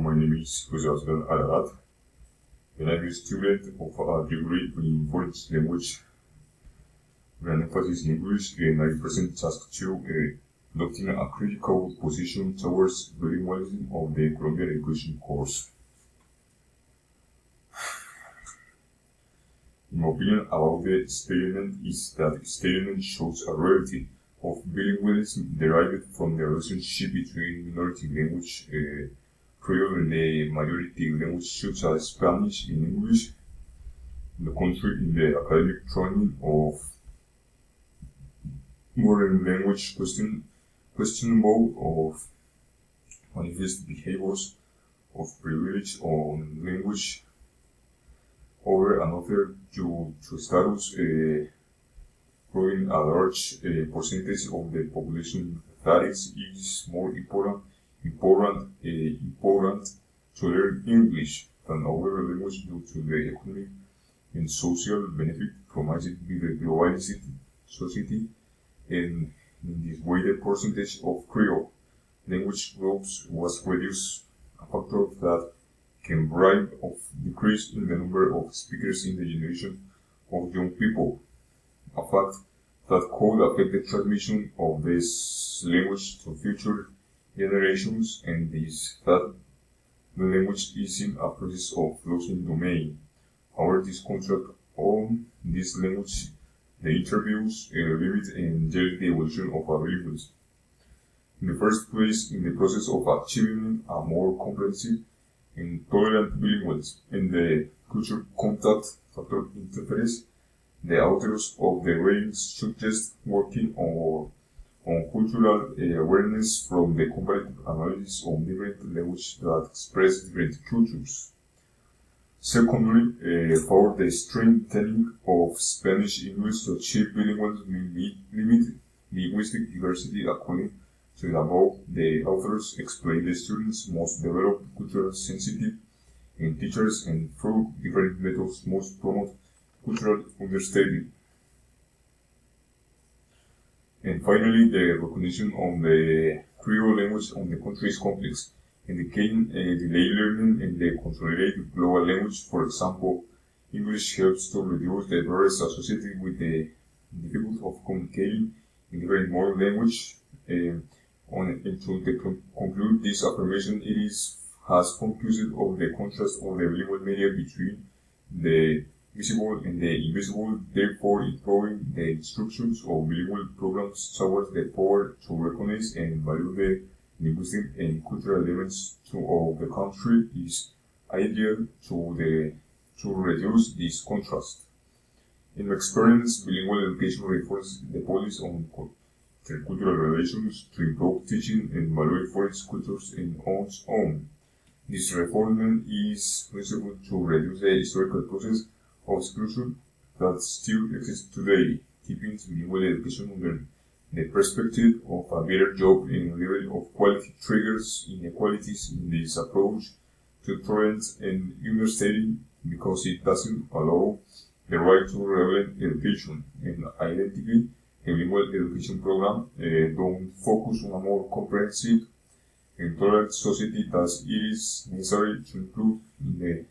my name is José Ararat, and I'm a student of a degree in foreign language with an emphasis in English, and I present task 2, adopting a critical position towards bilingualism of the Colombian education course. In my opinion about the statement is that the statement shows a reality of bilingualism derived from the relationship between minority language Creole and the majority language such as Spanish and English in the country in the academic training of modern language questionable of manifest behaviors of privilege on language over another due to status growing a large percentage of the population that is more important to learn English than other language due to the economic and social benefit provided by the globalized society, and in this way the percentage of Creole language groups was reduced, a factor that can bring of decrease in the number of speakers in the generation of young people, a fact that could affect the transmission of this language to future generations, and this that the language is in a process of losing domain. However, this contract on this language, the interviews, limit and judge the evolution of a bilingualism. In the first place, in the process of achieving a more comprehensive and tolerant bilingualism and the cultural contact factor interference, the authors of the writings suggest working on cultural awareness from the comparative analysis of different languages that express different cultures. Secondly, for the strengthening of Spanish English to achieve bilingualism limit linguistic diversity according to the above, the authors explain the students must develop cultural sensitivity in teachers and through different methods must promote cultural understanding. And finally, the recognition of the Creole language on the country is complex, indicating delay learning in the consolidated global language. For example, English helps to reduce the barriers associated with the difficulty of communicating in different modern language. And to conclude this affirmation, has focused on the contrast of the bilingual media between the visible and the invisible, therefore improving the instructions of bilingual programs towards the power to recognize and value the linguistic and cultural elements of the country is ideal to reduce this contrast. In my experience, bilingual education reinforces the policy on intercultural relations to improve teaching and value foreign cultures in one's own. This reform is possible to reduce the historical process of exclusion that still exists today, keeping bilingual education under the perspective of a better job and level of quality triggers inequalities in this approach to tolerance and understanding, because it doesn't allow the right to relevant education and identity. A bilingual education program don't focus on a more comprehensive and tolerant society, thus it is necessary to include in the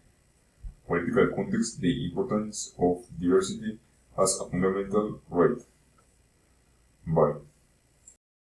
political context the importance of diversity as a fundamental right. Bye.